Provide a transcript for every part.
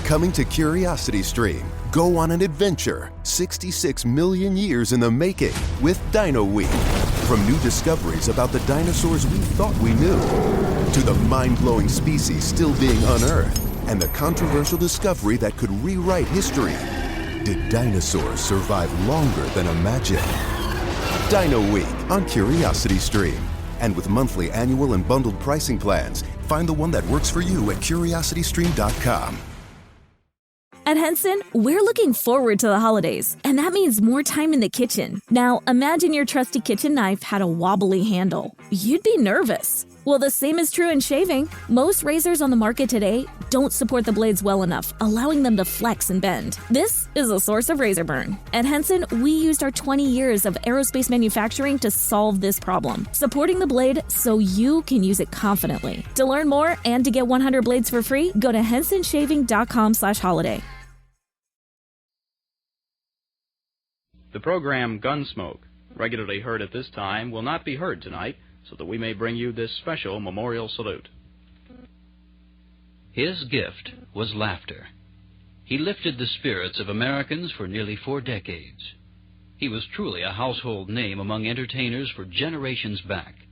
Coming to Curiosity Stream, go on an adventure 66 million years in the making with Dino Week. From new discoveries about the dinosaurs we thought we knew, to the mind-blowing species still being unearthed, and the controversial discovery that could rewrite history. Did dinosaurs survive longer than imagined? Dino Week on Curiosity Stream. And with monthly, annual, and bundled pricing plans, find the one that works for you at curiositystream.com. At Henson, we're looking forward to the holidays, and that means more time in the kitchen. Now, imagine your trusty kitchen knife had a wobbly handle. You'd be nervous. Well, the same is true in shaving. Most razors on the market today don't support the blades well enough, allowing them to flex and bend. This is a source of razor burn. At Henson, we used our 20 years of aerospace manufacturing to solve this problem, supporting the blade so you can use it confidently. To learn more and to get 100 blades for free, go to hensonshaving.com/holiday. The program Gunsmoke, regularly heard at this time, will not be heard tonight, so that we may bring you this special memorial salute. His gift was laughter. He lifted the spirits of Americans for nearly 4 decades. He was truly a household name among entertainers for generations back.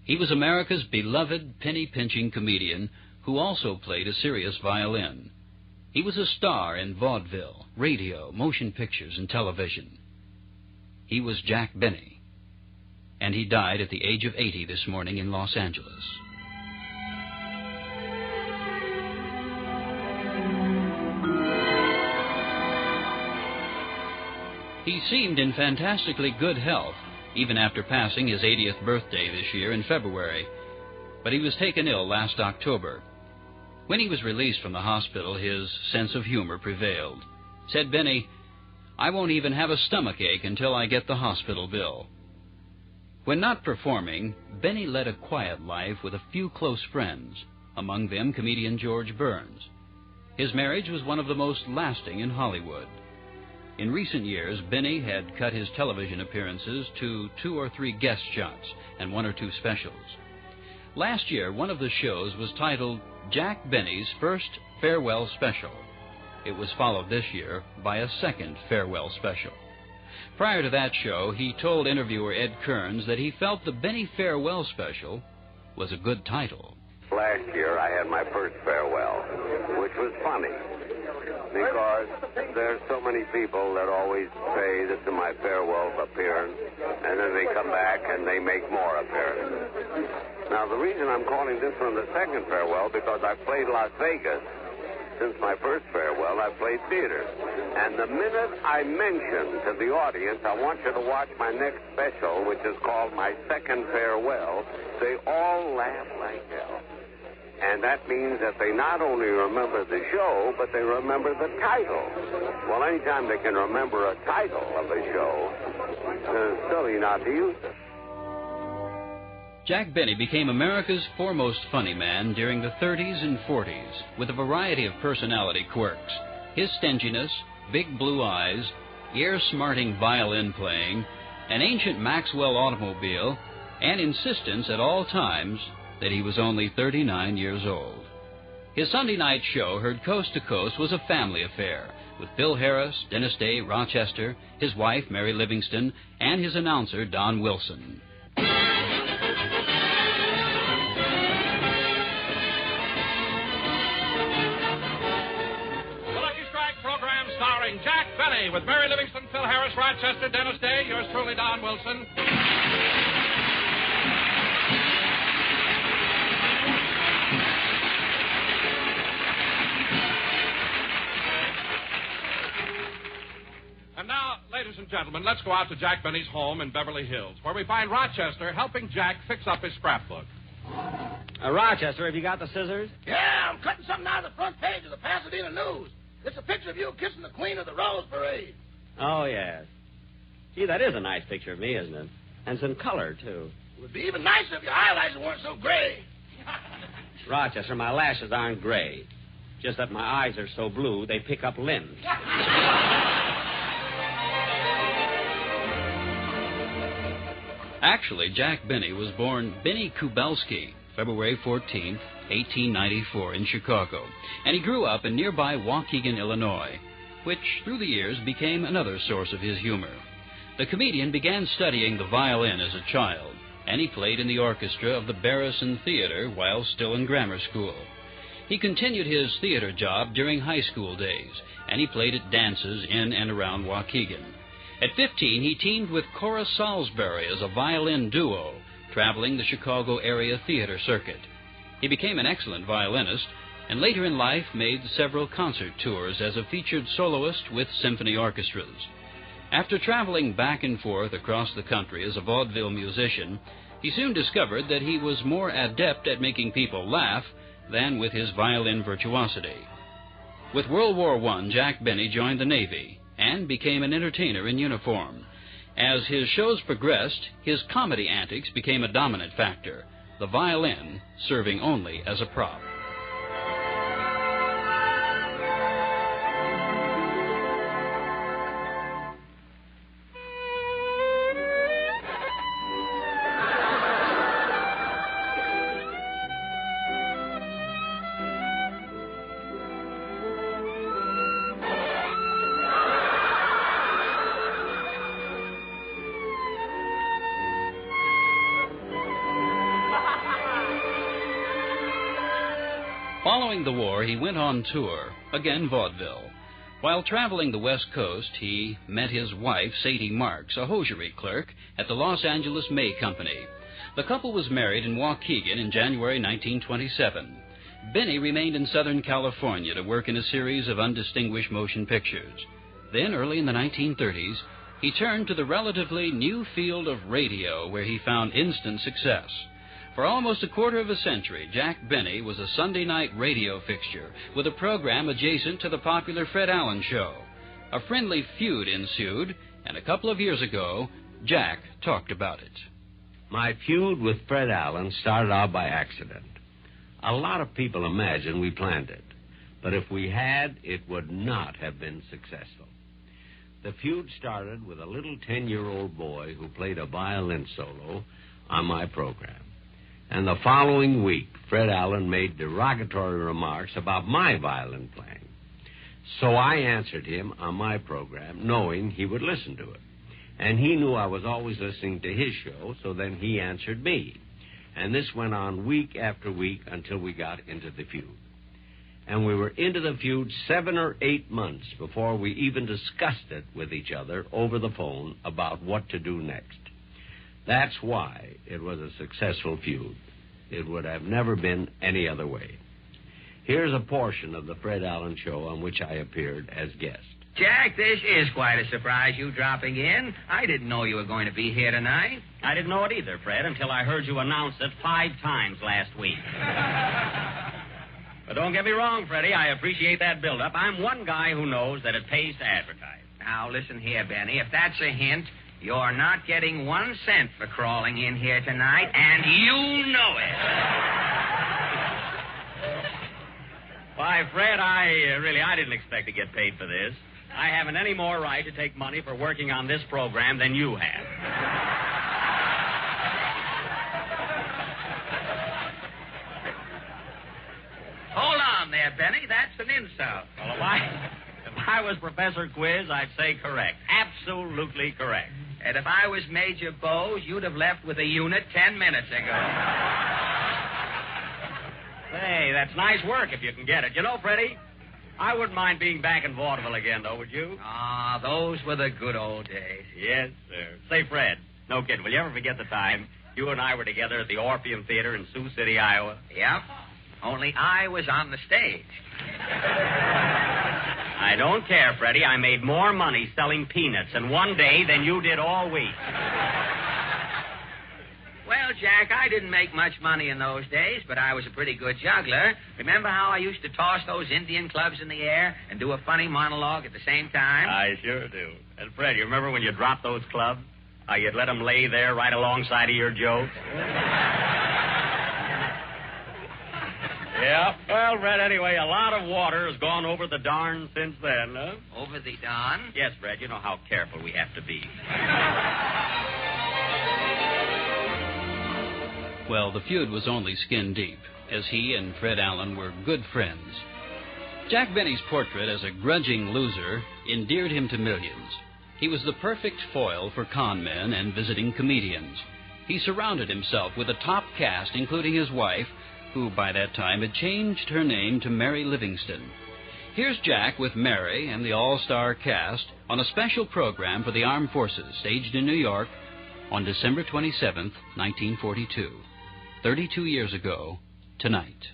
He was America's beloved penny-pinching comedian who also played a serious violin. He was a star in vaudeville, radio, motion pictures, and television. He was Jack Benny, and he died at the age of 80 this morning in Los Angeles. He seemed in fantastically good health, even after passing his 80th birthday this year in February, but he was taken ill last October. When he was released from the hospital, his sense of humor prevailed. Said Benny, "I won't even have a stomach ache until I get the hospital bill." When not performing, Benny led a quiet life with a few close friends, among them comedian George Burns. His marriage was one of the most lasting in Hollywood. In recent years, Benny had cut his television appearances to 2 or 3 guest shots and 1 or 2 specials. Last year, one of the shows was titled Jack Benny's First Farewell Special. It was followed this year by a second farewell special. Prior to that show, he told interviewer Ed Kearns that he felt the Benny Farewell Special was a good title. Last year, I had my first farewell, which was funny, because there's so many people that always say this is my farewell appearance, and then they come back and they make more appearances. Now, the reason I'm calling this one the second farewell, because I played Las Vegas. Since my first farewell, I played theater. And the minute I mention to the audience, I want you to watch my next special, which is called My Second Farewell, they all laugh like hell. And that means that they not only remember the show, but they remember the title. Well, anytime they can remember a title of a show, it's silly not to use it. Jack Benny became America's foremost funny man during the 30s and 40s, with a variety of personality quirks. His stinginess, big blue eyes, ear-smarting violin playing, an ancient Maxwell automobile, and insistence at all times that he was only 39 years old. His Sunday night show, heard coast to coast, was a family affair, with Phil Harris, Dennis Day, Rochester, his wife, Mary Livingston, and his announcer, Don Wilson. Jack Benny with Mary Livingston, Phil Harris, Rochester, Dennis Day, yours truly, Don Wilson. And now, ladies and gentlemen, let's go out to Jack Benny's home in Beverly Hills, where we find Rochester helping Jack fix up his scrapbook. Rochester, have you got the scissors? Yeah, I'm cutting something out of the front page of the Pasadena News. It's a picture of you kissing the Queen of the Rose Parade. Oh, yes. Gee, that is a nice picture of me, isn't it? And some color, too. It would be even nicer if your highlights weren't so gray. Rochester, my lashes aren't gray. Just that my eyes are so blue, they pick up limbs. Actually, Jack Benny was born Benny Kubelski February 14th, 1894, in Chicago, and he grew up in nearby Waukegan, Illinois, which through the years became another source of his humor. The comedian began studying the violin as a child, and he played in the orchestra of the Barrison Theater while still in grammar school. He continued his theater job during high school days, and he played at dances in and around Waukegan. At 15, he teamed with Cora Salisbury as a violin duo, traveling the Chicago area theater circuit. He became an excellent violinist, and later in life made several concert tours as a featured soloist with symphony orchestras. After traveling back and forth across the country as a vaudeville musician, he soon discovered that he was more adept at making people laugh than with his violin virtuosity. With World War I, Jack Benny joined the Navy and became an entertainer in uniform. As his shows progressed, his comedy antics became a dominant factor, the violin serving only as a prop. Following the war, he went on tour, again vaudeville. While traveling the West Coast, he met his wife, Sadie Marks, a hosiery clerk at the Los Angeles May Company. The couple was married in Waukegan in January 1927. Benny remained in Southern California to work in a series of undistinguished motion pictures. Then, early in the 1930s, he turned to the relatively new field of radio, where he found instant success. For almost a quarter of a century, Jack Benny was a Sunday night radio fixture with a program adjacent to the popular Fred Allen Show. A friendly feud ensued, and a couple of years ago, Jack talked about it. My feud with Fred Allen started out by accident. A lot of people imagine we planned it, but if we had, it would not have been successful. The feud started with a little 10-year-old boy who played a violin solo on my program. And the following week, Fred Allen made derogatory remarks about my violin playing. So I answered him on my program, knowing he would listen to it. And he knew I was always listening to his show, so then he answered me. And this went on week after week until we got into the feud. And we were into the feud 7 or 8 months before we even discussed it with each other over the phone about what to do next. That's why it was a successful feud. It would have never been any other way. Here's a portion of the Fred Allen Show on which I appeared as guest. Jack, this is quite a surprise, you dropping in. I didn't know you were going to be here tonight. I didn't know it either, Fred, until I heard you announce it 5 times last week. But don't get me wrong, Freddie. I appreciate that build-up. I'm one guy who knows that it pays to advertise. Now, listen here, Benny. If that's a hint, you're not getting 1 cent for crawling in here tonight, and you know it. Why, Fred, I didn't expect to get paid for this. I haven't any more right to take money for working on this program than you have. Hold on there, Benny. That's an insult. Well, if I was Professor Quiz, I'd say correct. Absolutely correct. And if I was Major Bowes, you'd have left with a unit 10 minutes ago. Hey, that's nice work if you can get it. You know, Freddie, I wouldn't mind being back in vaudeville again, though, would you? Ah, those were the good old days. Yes, sir. Say, Fred, no kidding, will you ever forget the time you and I were together at the Orpheum Theater in Sioux City, Iowa? Yep. Only I was on the stage. I don't care, Freddie. I made more money selling peanuts in one day than you did all week. Well, Jack, I didn't make much money in those days, but I was a pretty good juggler. Remember how I used to toss those Indian clubs in the air and do a funny monologue at the same time? I sure do. And, Fred, you remember when you dropped those clubs? How you'd let them lay there right alongside of your jokes? Yeah. Well, Fred, anyway, a lot of water has gone over the Darn since then, huh? Over the Don? Yes, Fred. You know how careful we have to be. Well, the feud was only skin deep, as he and Fred Allen were good friends. Jack Benny's portrait as a grudging loser endeared him to millions. He was the perfect foil for con men and visiting comedians. He surrounded himself with a top cast, including his wife, who by that time had changed her name to Mary Livingston. Here's Jack with Mary and the all-star cast on a special program for the Armed Forces, staged in New York on December 27th, 1942. 32 years ago tonight.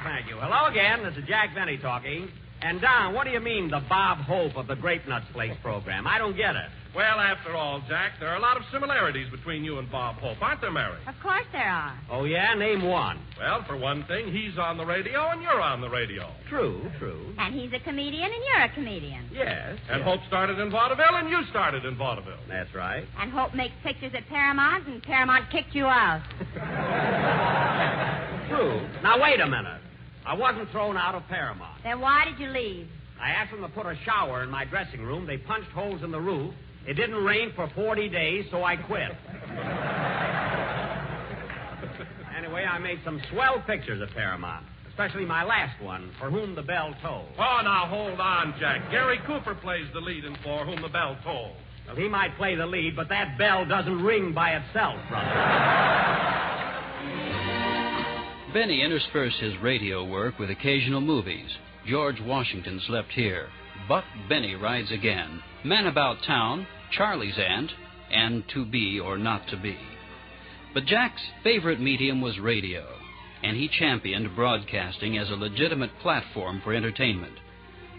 Thank you. Hello again. This is Jack Benny talking. And, Don, what do you mean, the Bob Hope of the Grape Nuts Flakes program? I don't get it. Well, after all, Jack, there are a lot of similarities between you and Bob Hope, aren't there, Mary? Of course there are. Oh, yeah? Name one. Well, for one thing, he's on the radio and you're on the radio. True. And he's a comedian and you're a comedian. Yes. And Hope started in vaudeville and you started in vaudeville. That's right. And Hope makes pictures at Paramount and Paramount kicked you out. True. Now, wait a minute. I wasn't thrown out of Paramount. Then why did you leave? I asked them to put a shower in my dressing room. They punched holes in the roof. It didn't rain for 40 days, so I quit. Anyway, I made some swell pictures at Paramount, especially my last one, For Whom the Bell Tolls. Oh, now, hold on, Jack. Gary Cooper plays the lead in For Whom the Bell Tolls. Well, he might play the lead, but that bell doesn't ring by itself, brother. Benny interspersed his radio work with occasional movies. George Washington Slept Here, Buck Benny Rides Again, Man About Town, Charlie's Aunt, and To Be or Not to Be. But Jack's favorite medium was radio, and he championed broadcasting as a legitimate platform for entertainment.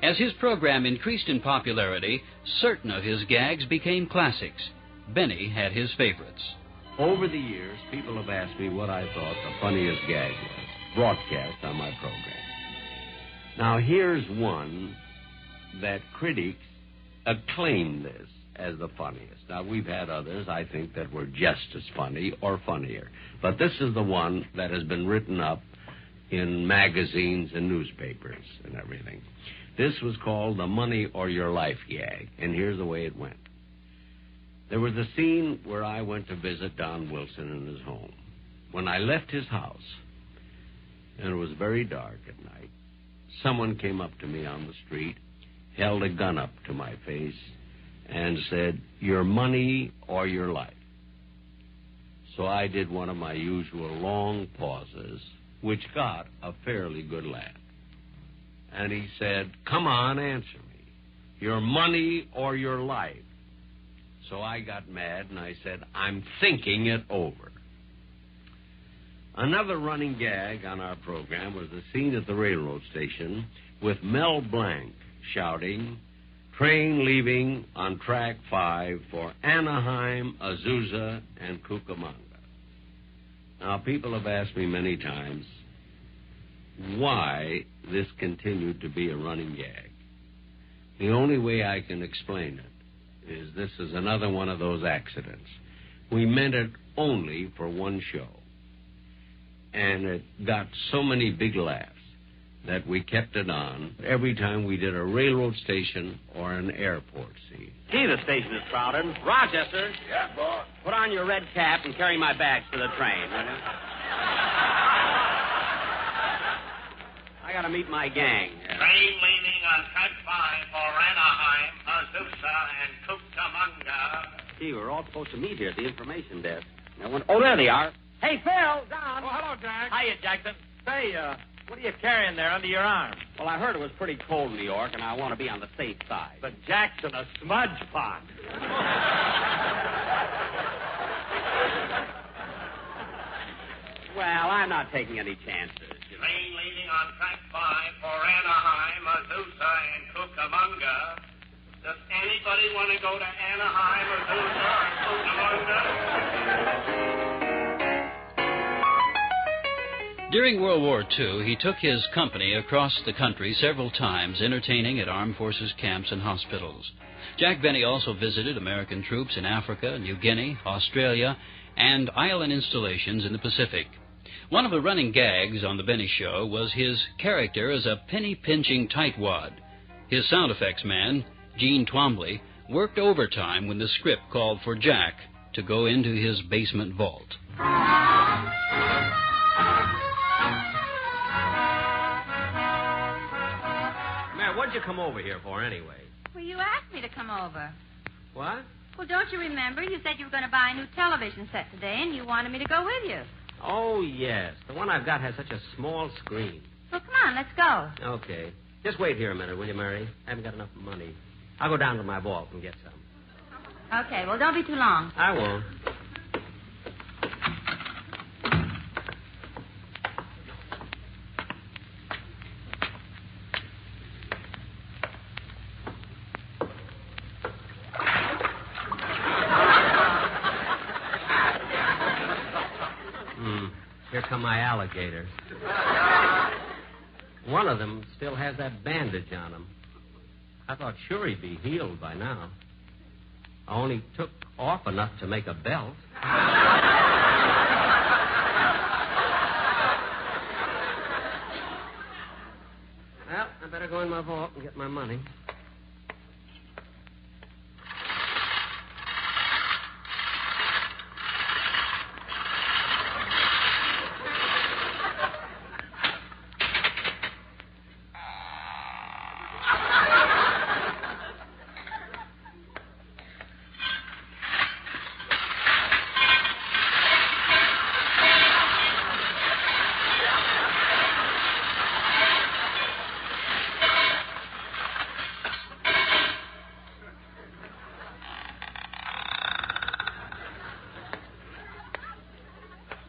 As his program increased in popularity, certain of his gags became classics. Benny had his favorites. Over the years, people have asked me what I thought the funniest gag was, broadcast on my program. Now, here's one that critics acclaim this as the funniest. Now, we've had others, I think, that were just as funny or funnier. But this is the one that has been written up in magazines and newspapers and everything. This was called the Money or Your Life gag, and here's the way it went. There was a scene where I went to visit Don Wilson in his home. When I left his house, and it was very dark at night, someone came up to me on the street, held a gun up to my face, and said, "Your money or your life." So I did one of my usual long pauses, which got a fairly good laugh. And he said, "Come on, answer me. Your money or your life?" So I got mad, and I said, "I'm thinking it over." Another running gag on our program was the scene at the railroad station with Mel Blanc shouting, "Train leaving on track 5 for Anaheim, Azusa, and Cucamonga." Now, people have asked me many times why this continued to be a running gag. The only way I can explain it is this is another one of those accidents. We meant it only for one show. And it got so many big laughs that we kept it on every time we did a railroad station or an airport scene. Gee, the station is crowded. Rochester. Yeah, boss. Put on your red cap and carry my bags to the train, will you? I gotta meet my gang. Train leaving on track 5 for Anaheim, Azusa, and Cucamonga. Gee, we're all supposed to meet here at the information desk. Oh, there they are. Hey, Phil, Don. Oh, hello, Jack. Hiya, Jackson. Say, what are you carrying there under your arm? Well, I heard it was pretty cold in New York, and I want to be on the safe side. But Jackson, a smudge pot. Well, I'm not taking any chances. Train leaving on track 5 for Anaheim, Azusa, and Cucamonga. Does anybody want to go to Anaheim, Azusa, or Cucamonga? During World War II, he took his company across the country several times, entertaining at armed forces camps and hospitals. Jack Benny also visited American troops in Africa, New Guinea, Australia, and island installations in the Pacific. One of the running gags on The Benny Show was his character as a penny-pinching tightwad. His sound effects man, Gene Twombly, worked overtime when the script called for Jack to go into his basement vault. Mary, what'd you come over here for anyway? Well, you asked me to come over. What? Well, don't you remember? You said you were going to buy a new television set today, and you wanted me to go with you. Oh, yes. The one I've got has such a small screen. Well, come on, let's go. Okay. Just wait here a minute, will you, Mary? I haven't got enough money. I'll go down to my vault and get some. Okay, well, don't be too long. I won't. Here come my alligators. One of them still has that bandage on him. I thought sure he'd be healed by now. I only took off enough to make a belt. Well, I better go in my vault and get my money.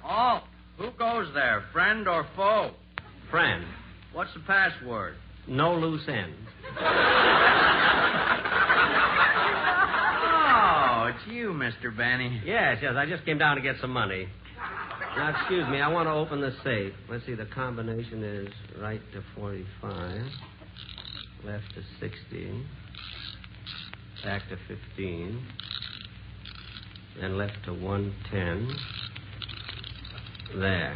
Oh, who goes there, friend or foe? Friend. What's the password? No loose ends. Oh, it's you, Mr. Benny. Yes, I just came down to get some money. Now, excuse me, I want to open the safe. Let's see, the combination is right to 45, left to 60, back to 15, then left to 110. There.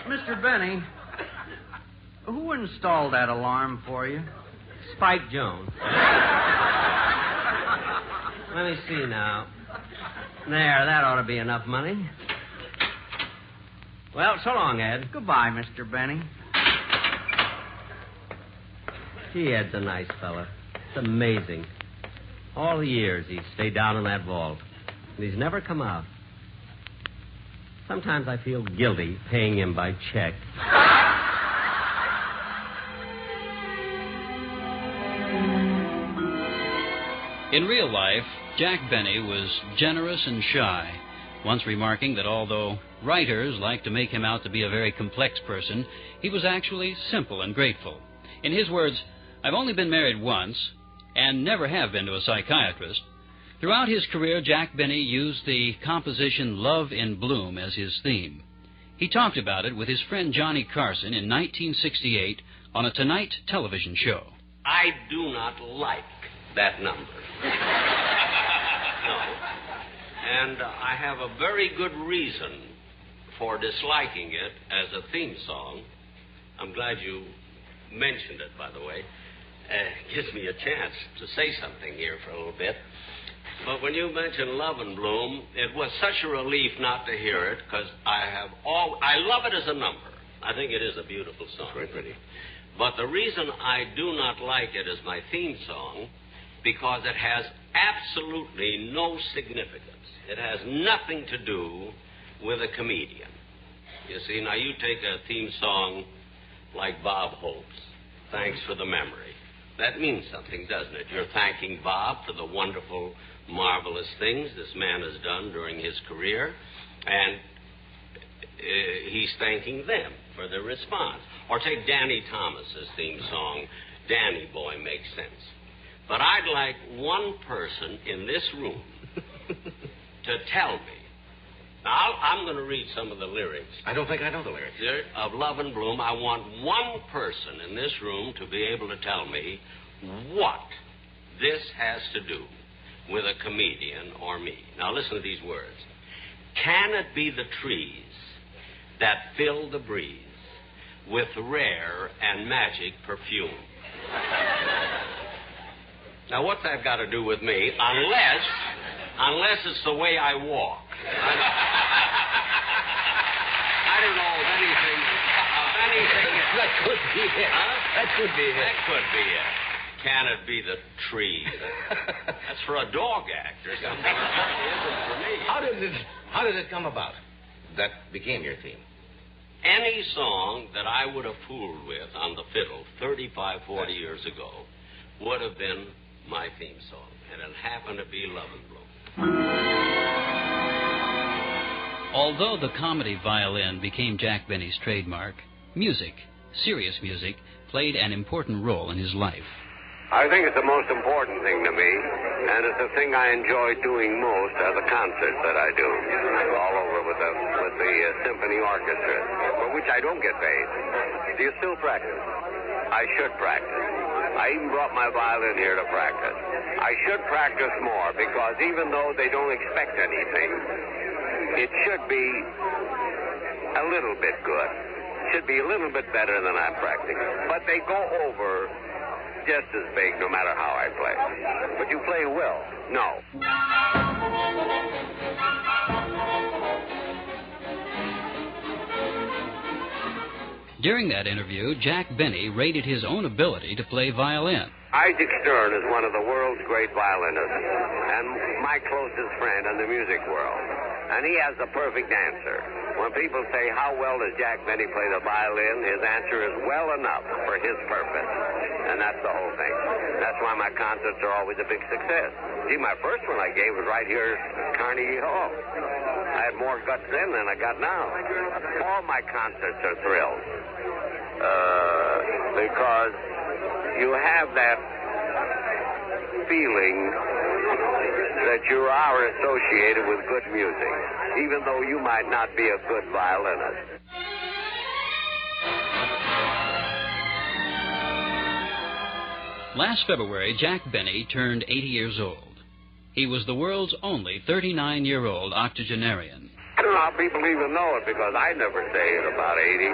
Mr. Benny, who installed that alarm for you? Spike Jones. Let me see now. There, that ought to be enough money. Well, so long, Ed. Goodbye, Mr. Benny. Gee, Ed's a nice fella. It's amazing. All the years he's stayed down in that vault. And he's never come out. Sometimes I feel guilty paying him by check. In real life, Jack Benny was generous and shy, once remarking that although writers like to make him out to be a very complex person, he was actually simple and grateful. In his words, "I've only been married once and never have been to a psychiatrist." Throughout his career, Jack Benny used the composition Love in Bloom as his theme. He talked about it with his friend Johnny Carson in 1968 on a Tonight television show. I do not like that number. No. And I have a very good reason for disliking it as a theme song. I'm glad you mentioned it, by the way. Gives me a chance to say something here for a little bit. But when you mentioned Love in Bloom, it was such a relief not to hear it, because I love it as a number. I think it is a beautiful song. It's very pretty. But the reason I do not like it as my theme song, because it has absolutely no significance. It has nothing to do with a comedian. You see, now you take a theme song like Bob Hope's, Thanks for the Memory. That means something, doesn't it? You're thanking Bob for the wonderful, marvelous things this man has done during his career, and he's thanking them for their response. Or take Danny Thomas's theme song, Danny Boy, makes sense. But I'd like one person in this room to tell me Now, I'm going to read some of the lyrics. I don't think I know the lyrics. Of Love and Bloom. I want one person in this room to be able to tell me what this has to do with a comedian or me. Now, listen to these words. Can it be the trees that fill the breeze with rare and magic perfume? Now, what's that got to do with me? Unless it's the way I walk. I don't know of anything. That could be it. Huh? That could be it. That could be it. Can it be the tree? That's for a dog act or something. It isn't for me. How did it come about? That became your theme. Any song that I would have fooled with on the fiddle 35, 40 years ago would have been my theme song. And it happened to be Love and Bloom. Although the comedy violin became Jack Benny's trademark, music, serious music, played an important role in his life. I think it's the most important thing to me, and it's the thing I enjoy doing most are the concerts that I do all over with the symphony orchestra, for which I don't get paid. Do you still practice? I should practice. I even brought my violin here to practice. I should practice more because even though they don't expect anything, it should be a little bit good. It should be a little bit better than I'm practicing. But they go over just as big no matter how I play. But you play well? No. During that interview, Jack Benny rated his own ability to play violin. Isaac Stern is one of the world's great violinists and my closest friend in the music world. And he has the perfect answer. When people say, how well does Jack Benny play the violin, his answer is well enough for his purpose. And that's the whole thing. That's why my concerts are always a big success. See, my first one I gave was right here at Carnegie Hall. I had more guts then than I got now. All my concerts are thrills. Because you have that feeling that you are associated with good music, even though you might not be a good violinist. Last February, Jack Benny turned 80 years old. He was the world's only 39-year-old octogenarian. I don't know how people even know it because I never say it about 80.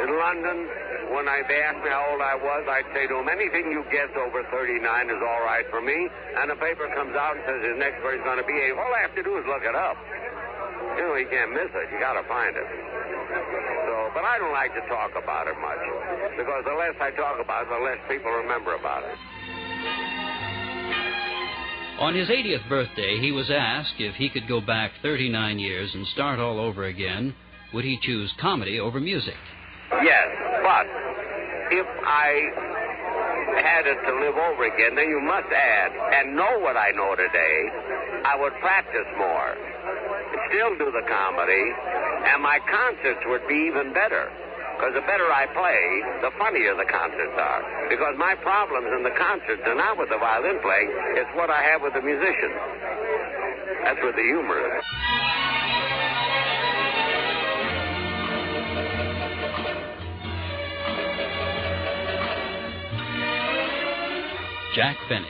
In London, when they asked me how old I was, I'd say to them, anything you guess over 39 is all right for me. And the paper comes out and says his next birthday's going to be 80. All I have to do is look it up. You know, you can't miss it. You got to find it. But I don't like to talk about it much because the less I talk about it, the less people remember about it. On his 80th birthday, he was asked if he could go back 39 years and start all over again, would he choose comedy over music? Yes, but if I had it to live over again, then you must add, and know what I know today, I would practice more, still do the comedy, and my concerts would be even better. Because the better I play, the funnier the concerts are. Because my problems in the concerts are not with the violin playing, it's what I have with the musicians. That's where the humor is. Jack Benny.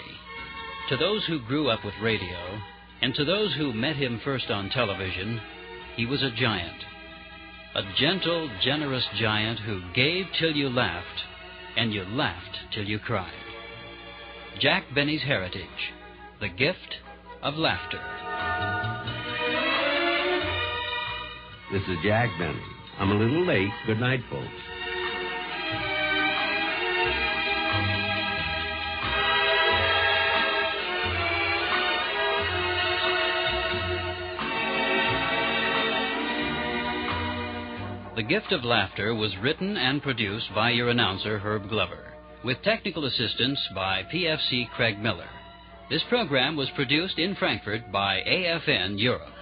To those who grew up with radio, and to those who met him first on television, he was a giant. A gentle, generous giant who gave till you laughed, and you laughed till you cried. Jack Benny's heritage, the gift of laughter. This is Jack Benny. I'm a little late. Good night, folks. The Gift of Laughter was written and produced by your announcer, Herb Glover, with technical assistance by PFC Craig Miller. This program was produced in Frankfurt by AFN Europe.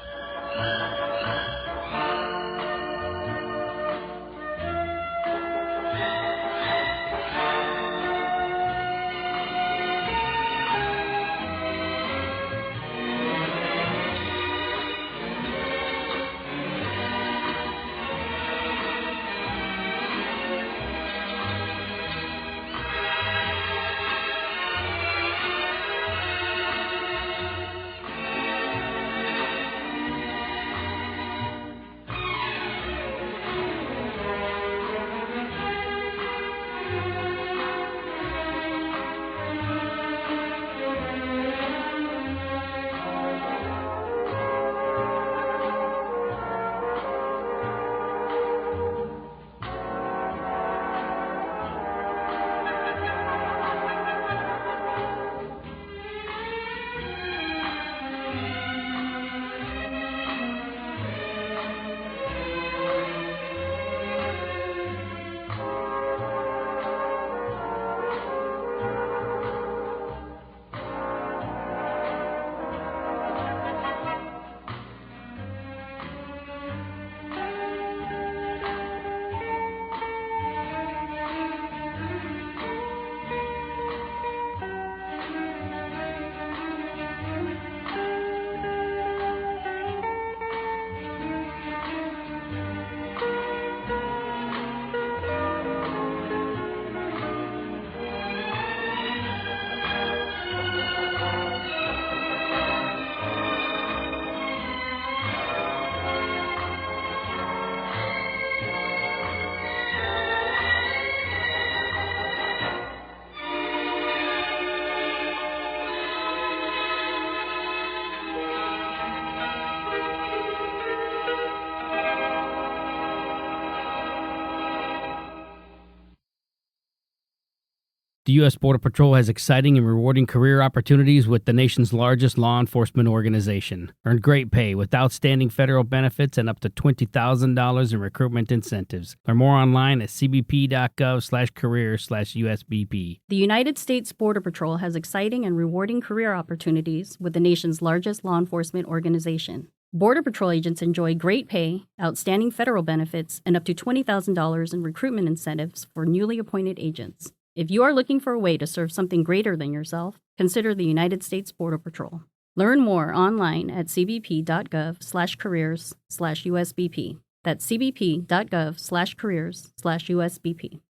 The U.S. Border Patrol has exciting and rewarding career opportunities with the nation's largest law enforcement organization. Earn great pay with outstanding federal benefits and up to $20,000 in recruitment incentives. Learn more online at cbp.gov/careers/USBP. The United States Border Patrol has exciting and rewarding career opportunities with the nation's largest law enforcement organization. Border Patrol agents enjoy great pay, outstanding federal benefits, and up to $20,000 in recruitment incentives for newly appointed agents. If you are looking for a way to serve something greater than yourself, consider the United States Border Patrol. Learn more online at cbp.gov/careers/USBP. That's cbp.gov/careers/USBP.